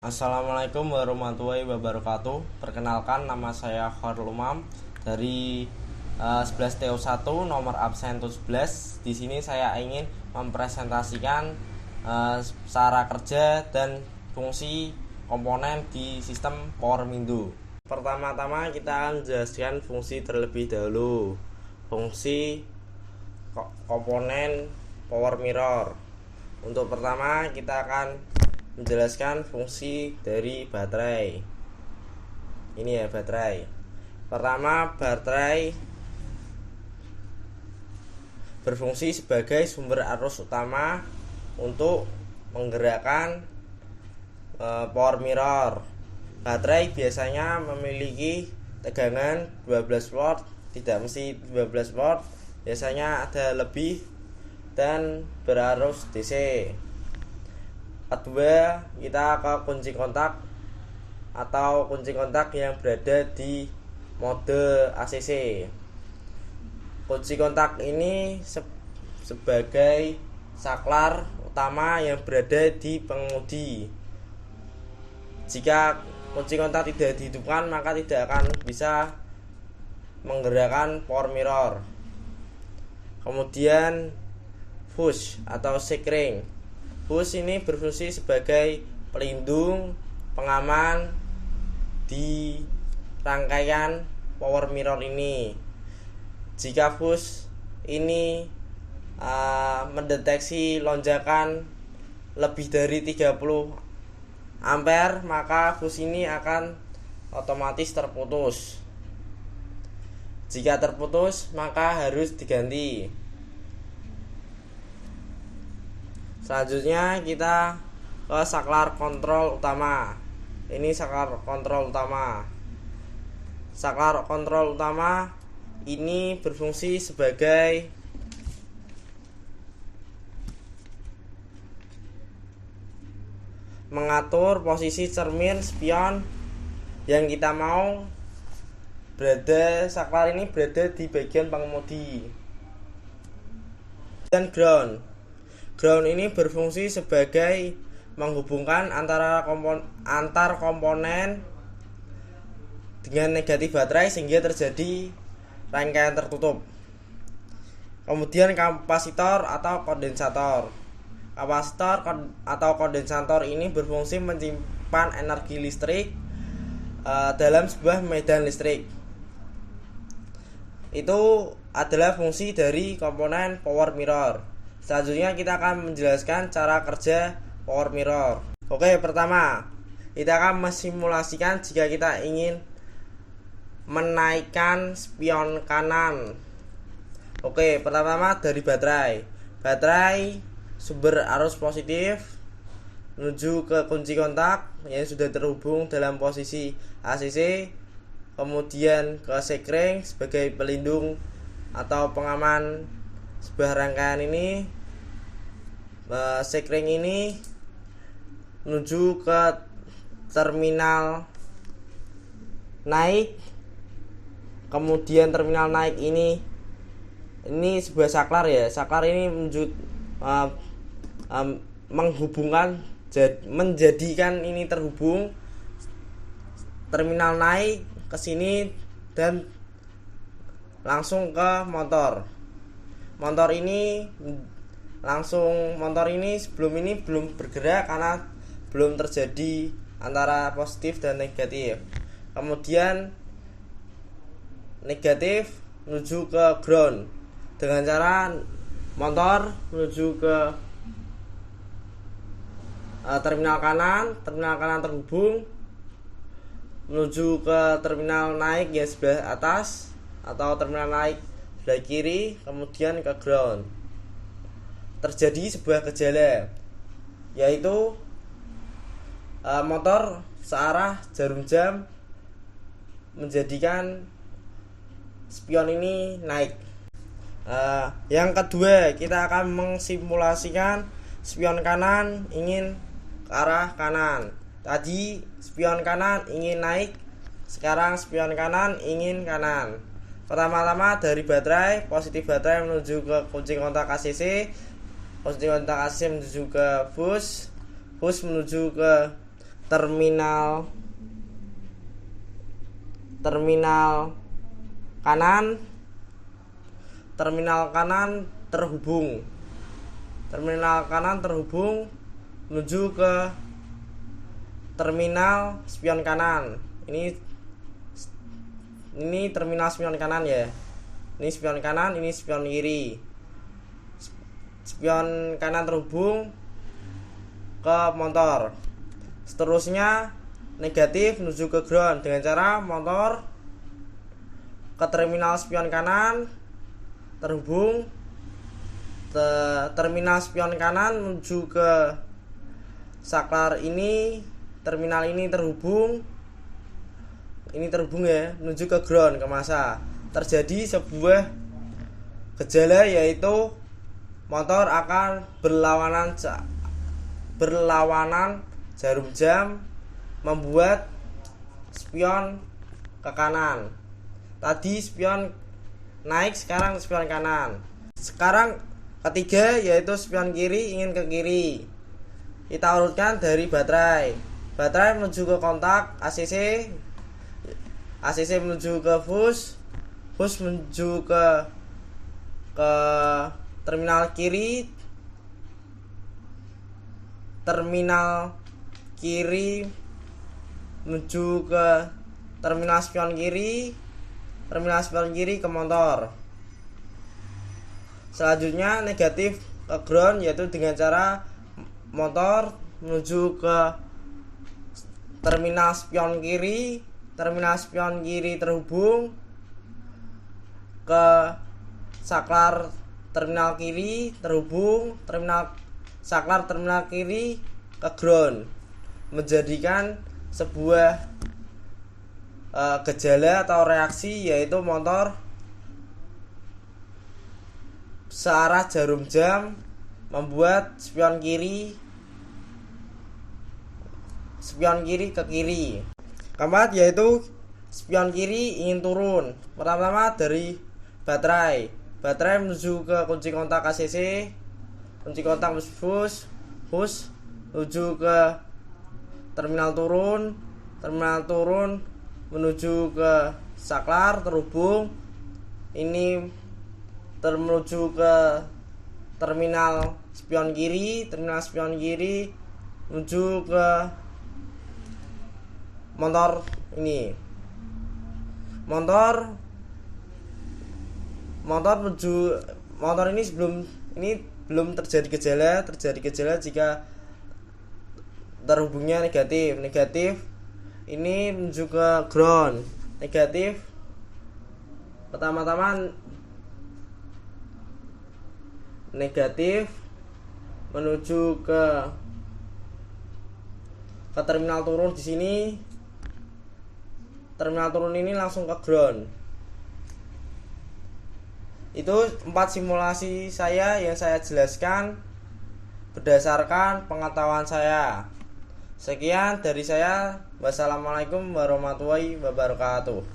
Assalamualaikum warahmatullahi wabarakatuh. Perkenalkan, nama saya Khairul Umam dari 11 TO1 nomor absen 11. Di sini saya ingin mempresentasikan cara kerja dan fungsi komponen di sistem Power Window. Pertama-tama kita akan menjelaskan fungsi terlebih dahulu. Fungsi komponen Power Mirror. Untuk pertama kita akan menjelaskan fungsi dari baterai. Ini ya baterai. Pertama, baterai berfungsi sebagai sumber arus utama untuk menggerakkan power mirror. Baterai biasanya memiliki tegangan 12 volt, tidak mesti 12 volt, biasanya ada lebih dan berarus DC. Kedua, kita ke kunci kontak atau kunci kontak yang berada di mode ACC. Kunci kontak ini sebagai saklar utama yang berada di pengemudi. Jika kunci kontak tidak dihidupkan, maka tidak akan bisa menggerakkan power mirror. Kemudian fuse atau sekring. Fuse ini berfungsi sebagai pelindung, pengaman di rangkaian power mirror ini. Jika fuse ini mendeteksi lonjakan lebih dari 30 ampere, maka fuse ini akan otomatis terputus. Jika terputus, maka harus diganti. Selanjutnya kita ke saklar kontrol utama. Ini saklar kontrol utama. Saklar kontrol utama ini berfungsi sebagai mengatur posisi cermin spion yang kita mau berada. Saklar ini berada di bagian pengemudi. Dan ground ini berfungsi sebagai menghubungkan antar komponen dengan negatif baterai sehingga terjadi rangkaian tertutup. Kemudian kapasitor atau kondensator. Kapasitor atau kondensator ini berfungsi menyimpan energi listrik dalam sebuah medan listrik. Itu adalah fungsi dari komponen power mirror. Selanjutnya kita akan menjelaskan cara kerja power mirror. Oke, pertama kita akan mensimulasikan jika kita ingin menaikkan spion kanan. Oke, pertama dari baterai. Baterai sumber arus positif menuju ke kunci kontak yang sudah terhubung dalam posisi ACC, kemudian ke sekring sebagai pelindung atau pengaman sebuah rangkaian ini. Sekring ini menuju ke terminal naik. Kemudian terminal naik ini sebuah saklar ya. Saklar ini menuju menghubungkan, menjadikan ini terhubung terminal naik ke sini dan langsung ke motor. Motor ini sebelum ini belum bergerak karena belum terjadi antara positif dan negatif. Kemudian negatif menuju ke ground dengan cara motor menuju ke terminal kanan terhubung menuju ke terminal naik yang sebelah atas atau terminal naik sebelah kiri, kemudian ke ground. Terjadi sebuah gejala, yaitu motor searah jarum jam menjadikan spion ini naik. Yang kedua, kita akan mensimulasikan spion kanan ingin ke arah kanan. Tadi spion kanan ingin naik, sekarang spion kanan ingin kanan. Pertama-tama dari baterai, positif baterai menuju ke kunci kontak ACC, positif kontak ACC menuju ke fuse menuju ke terminal terhubung menuju ke terminal spion kanan. Ini terminal spion kanan ya. Ini spion kanan, ini spion kiri. Spion kanan terhubung ke motor. Seterusnya negatif menuju ke ground dengan cara motor ke terminal spion kanan terhubung, terminal spion kanan menuju ke saklar ini, terminal ini terhubung ya, menuju ke ground, ke massa. Terjadi sebuah gejala yaitu motor akan berlawanan jarum jam, membuat spion ke kanan. Tadi spion naik, sekarang spion kanan. Sekarang ketiga yaitu spion kiri ingin ke kiri. Kita urutkan dari baterai menuju ke kontak ACC menuju ke fuse menuju ke terminal kiri menuju ke terminal spion kiri ke motor. Selanjutnya negatif ke ground, yaitu dengan cara motor menuju ke terminal spion kiri terhubung ke saklar terminal kiri terhubung, saklar terminal kiri ke ground, menjadikan sebuah gejala atau reaksi, yaitu motor searah jarum jam, membuat spion kiri ke kiri. Keempat yaitu spion kiri ingin turun. Pertama dari baterai menuju ke kunci kontak ACC, kunci kontak fuse menuju ke terminal turun menuju ke saklar terhubung, ini menuju ke terminal spion kiri menuju ke motor ini. Motor ini belum terjadi gejala jika terhubungnya negatif. Ini menuju ke ground. Negatif pertama-tama negatif menuju ke terminal turun. Di sini terminal turun ini langsung ke ground. Itu 4 simulasi saya yang saya jelaskan berdasarkan pengetahuan saya. Sekian dari saya. Wassalamualaikum warahmatullahi wabarakatuh.